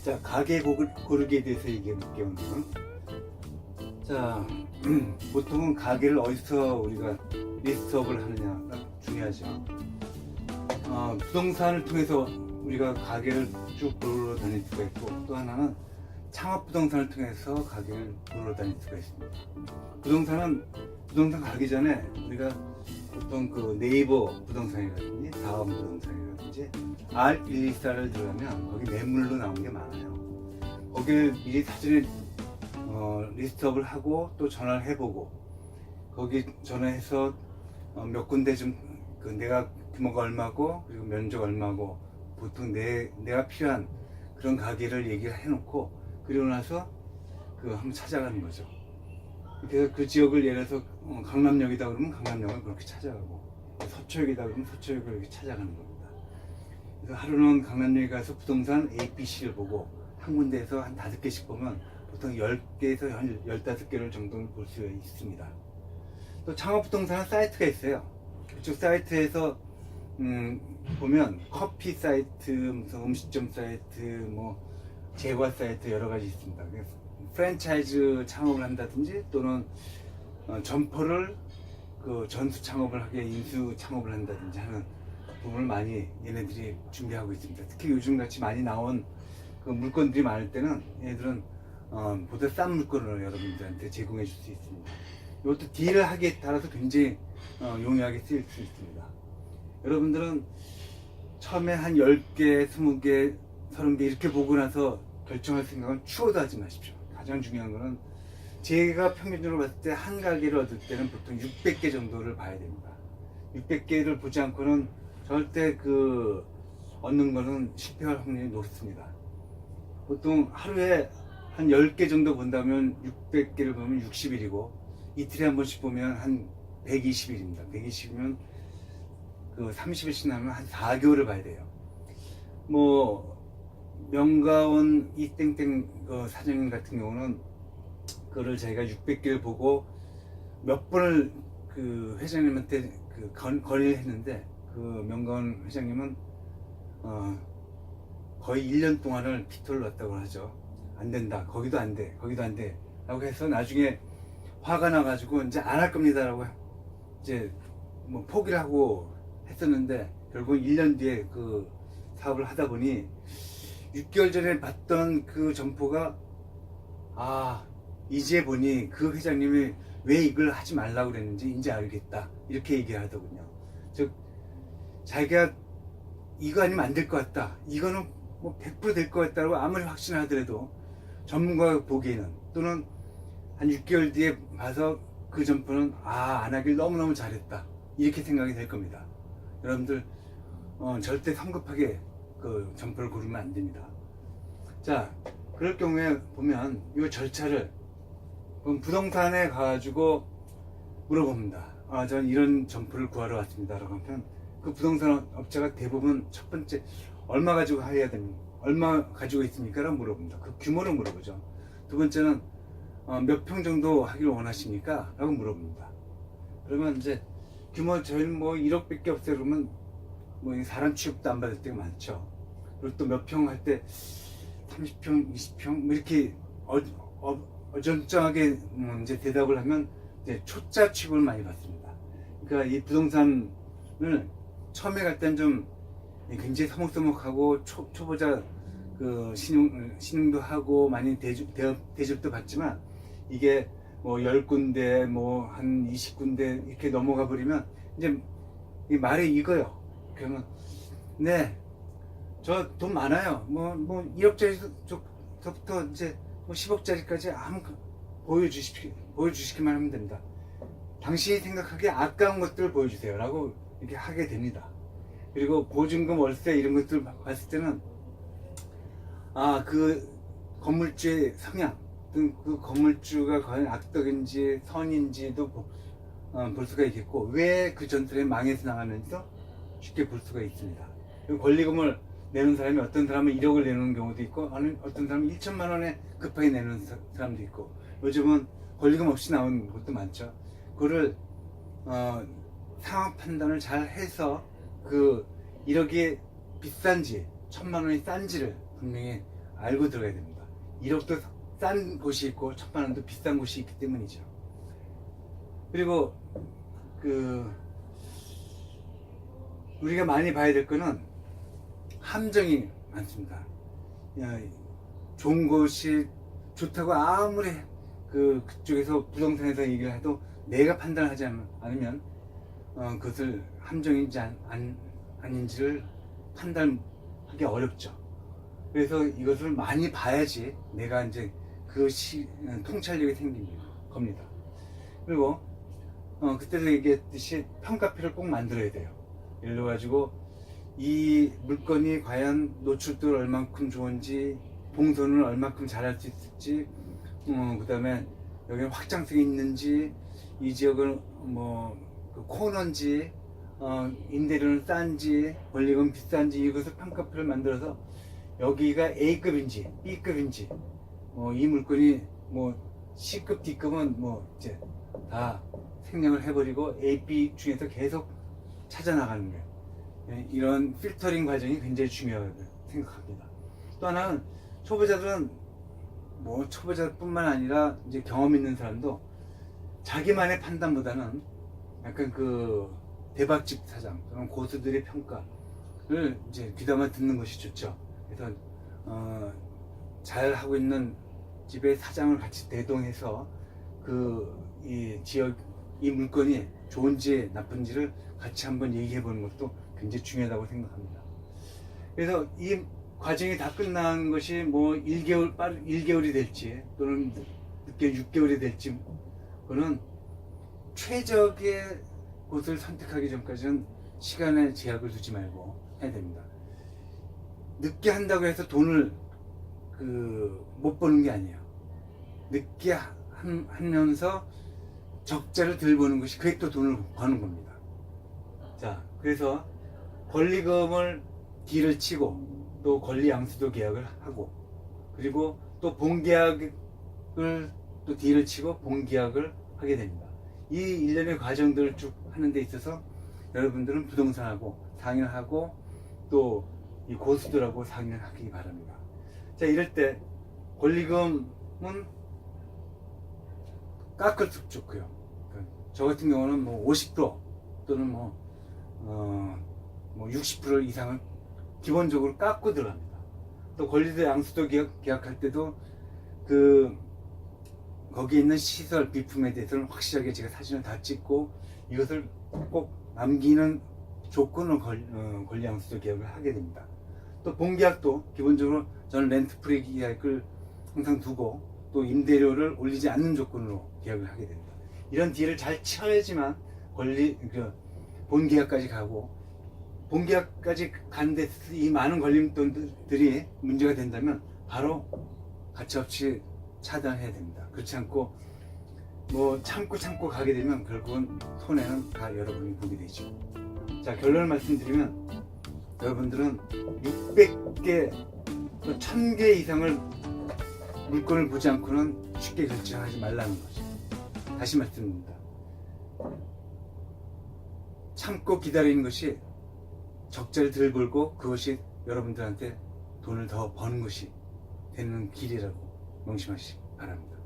자, 가게 고르기에 대해서 얘기해 볼게요. 오늘은. 자, 보통은 가게를 어디서 우리가 리스트업을 하느냐가 중요하죠. 부동산을 통해서 우리가 가게를 쭉 보러 다닐 수가 있고, 또 하나는 창업부동산을 통해서 가게를 보러 다닐 수가 있습니다. 부동산 가기 전에 우리가 보통 그 네이버 부동산이라든지 다음 부동산이라든지 R124를 들어가면 거기 매물로 나온 게 많아요. 거기를 미리 사전에 리스트업을 하고 또 전화를 해보고, 거기 전화해서 몇 군데 좀 내가 규모가 얼마고 그리고 면적 얼마고 보통 내가 필요한 그런 가게를 얘기를 해놓고, 그리고 나서 한번 찾아가는 거죠. 그래서 그 지역을 예를 들어서 강남역이다 그러면 강남역을 그렇게 찾아가고, 서초역이다 그러면 서초역을 이렇게 찾아가는 겁니다. 그래서 하루는 강남역에 가서 부동산 A, B, C를 보고 한 군데에서 한 5개씩 보면 보통 10개에서 한 15개를 정도를 볼 수 있습니다. 또 창업부동산은 사이트가 있어요. 그쪽 사이트에서 보면 커피 사이트, 무슨 음식점 사이트, 뭐 제과 사이트 여러 가지 있습니다. 그래서 프랜차이즈 창업을 한다든지 또는 점포를 전수 창업을 하게 인수 창업을 한다든지 하는 부분을 많이 얘네들이 준비하고 있습니다. 특히 요즘 같이 많이 나온 그 물건들이 많을 때는 얘들은 보다 싼 물건을 여러분들한테 제공해 줄 수 있습니다. 이것도 딜을 하기에 따라서 굉장히 용이하게 쓰일 수 있습니다. 여러분들은 처음에 한 10개, 20개, 30개 이렇게 보고 나서 결정할 생각은 추호도 하지 마십시오. 가장 중요한 거는 제가 평균적으로 봤을 때 한 가게를 얻을 때는 보통 600개 정도를 봐야 됩니다. 600개를 보지 않고는 절대 얻는 거는 실패할 확률이 높습니다. 보통 하루에 한 10개 정도 본다면 600개를 보면 60일이고, 이틀에 한 번씩 보면 한 120일입니다. 120이면 30일씩 나면 한 4개월을 봐야 돼요. 뭐 명가원 이땡땡 사장님 같은 경우는 그거를 저희가 600개를 보고 몇 번을 회장님한테 건의를 했는데, 명가원 회장님은 거의 1년 동안을 피토를 놨다고 하죠. 안 된다, 거기도 안 돼, 거기도 안 돼 라고 해서 나중에 화가 나가지고 이제 안 할 겁니다 라고 이제 뭐 포기를 하고 했었는데, 결국 1년 뒤에 사업을 하다 보니 6개월 전에 봤던 그 점포가 이제 보니 그 회장님이 왜 이걸 하지 말라고 그랬는지 이제 알겠다 이렇게 얘기를 하더군요. 즉 자기가 이거 아니면 안 될 것 같다, 이거는 뭐 100% 될 것 같다고 아무리 확신하더라도 전문가가 보기에는, 또는 한 6개월 뒤에 봐서 그 점포는 안 하길 너무너무 잘했다 이렇게 생각이 될 겁니다. 여러분들 절대 성급하게 점포를 고르면 안 됩니다. 자, 그럴 경우에 보면 이 절차를 부동산에 가가지고 물어봅니다. 저는 이런 점포를 구하러 왔습니다 라고 하면 그 부동산 업체가 대부분 첫 번째 얼마 가지고 해야 됩니까? 얼마 가지고 있습니까? 라고 물어봅니다. 그 규모를 물어보죠. 두 번째는 몇 평 정도 하기를 원하십니까? 라고 물어봅니다. 그러면 이제 규모 저희는 뭐 1억밖에 없어요 그러면 뭐 사람 취급도 안 받을 때가 많죠. 그리고 또 몇 평 할 때 30평, 20평 뭐 이렇게 어정쩡하게 이제 대답을 하면 이제 초짜 취급을 많이 받습니다. 그러니까 이 부동산을 처음에 갈 땐 좀 굉장히 서먹서먹하고 초보자 신용도 하고 많이 대접도 받지만, 이게 뭐 10군데 뭐 한 20군데 이렇게 넘어가 버리면 이제 이 말이 익어요. 그러면 네, 저 돈 많아요. 뭐 1억짜리부터 이제 뭐 10억짜리까지 보여주시기만 하면 됩니다. 당신이 생각하기에 아까운 것들을 보여주세요 라고 이렇게 하게 됩니다. 그리고 보증금, 월세 이런 것들 봤을 때는 그 건물주의 성향, 그 건물주가 과연 악덕인지 선인지도 볼 수가 있겠고, 왜 그 전설에 망해서 나가는지도 쉽게 볼 수가 있습니다. 그리고 권리금을 내는 사람이, 어떤 사람은 1억을 내는 경우도 있고, 어떤 사람은 1천만 원에 급하게 내는 사람도 있고, 요즘은 권리금 없이 나온 것도 많죠. 그거를 상황 판단을 잘 해서 1억이 비싼지 1,000만 원이 싼지를 분명히 알고 들어가야 됩니다. 1억도 싼 곳이 있고 1,000만 원도 비싼 곳이 있기 때문이죠. 그리고 우리가 많이 봐야 될 거는 함정이 많습니다. 좋은 곳이 좋다고 아무리 그쪽에서 부동산에서 얘기를 해도 내가 판단하지 않으면 그것을 함정인지 아닌지를 판단하기 어렵죠. 그래서 이것을 많이 봐야지 내가 이제 통찰력이 생기는 겁니다. 그리고 그때도 얘기했듯이 평가표를 꼭 만들어야 돼요. 예를 들어 가지고 이 물건이 과연 노출도를 얼만큼 좋은지, 봉선을 얼만큼 잘할 수 있을지, 그 다음에 여기는 확장성이 있는지, 이 지역은 코너인지, 임대료는 싼지, 권리금 비싼지, 이것을 평가표를 만들어서 여기가 A급인지 B급인지, 이 물건이 C급, D급은 이제 다 생략을 해버리고 A, B 중에서 계속 찾아나가는 거예요. 이런 필터링 과정이 굉장히 중요하다고 생각합니다. 또 하나는 초보자들은 초보자뿐만 아니라 이제 경험 있는 사람도 자기만의 판단보다는 약간 대박집 사장 또는 고수들의 평가를 이제 귀담아 듣는 것이 좋죠. 그래서 잘 하고 있는 집의 사장을 같이 대동해서 이 지역 이 물건이 좋은지 나쁜지를 같이 한번 얘기해 보는 것도 굉장히 중요하다고 생각합니다. 그래서 이 과정이 다 끝난 것이 1개월이 될지 또는 늦게 6개월이 될지, 그거는 최적의 곳을 선택하기 전까지는 시간에 제약을 두지 말고 해야 됩니다. 늦게 한다고 해서 돈을 못 버는 게 아니에요. 늦게 하면서 적자를 덜 버는 것이 그게 또 돈을 버는 겁니다. 자, 그래서 권리금을 D를 치고 또 권리 양수도 계약을 하고, 그리고 또 본계약을 또 D를 치고 본계약을 하게 됩니다. 이 일련의 과정들을 쭉 하는 데 있어서 여러분들은 부동산하고 상의하고 또 이 고수들하고 상의를 하기 바랍니다. 자, 이럴 때 권리금은 깎을수록 좋고요. 저 같은 경우는 50% 또는 60% 이상을 기본적으로 깎고 들어갑니다. 또 권리도 양수도 계약할 때도 거기에 있는 시설 비품에 대해서는 확실하게 제가 사진을 다 찍고 이것을 꼭 남기는 조건으로 권리 양수도 계약을 하게 됩니다. 또 본계약도 기본적으로 저는 렌트 프리 계약을 항상 두고 또 임대료를 올리지 않는 조건으로 계약을 하게 됩니다. 이런 딜을 잘 쳐야지만 본계약까지 가고, 본계약까지 가는데 이 많은 걸림돌들이 문제가 된다면 바로 가차없이 차단해야 됩니다. 그렇지 않고 참고 가게 되면 결국은 손해는 다 여러분이 보게 되죠. 자, 결론을 말씀드리면 여러분들은 600개, 1000개 이상을 물건을 보지 않고는 쉽게 결정하지 말라는 거죠. 다시 말씀드립니다. 참고 기다리는 것이 적자를 덜 벌고 그것이 여러분들한테 돈을 더 버는 것이 되는 길이라고 명심하시기 바랍니다.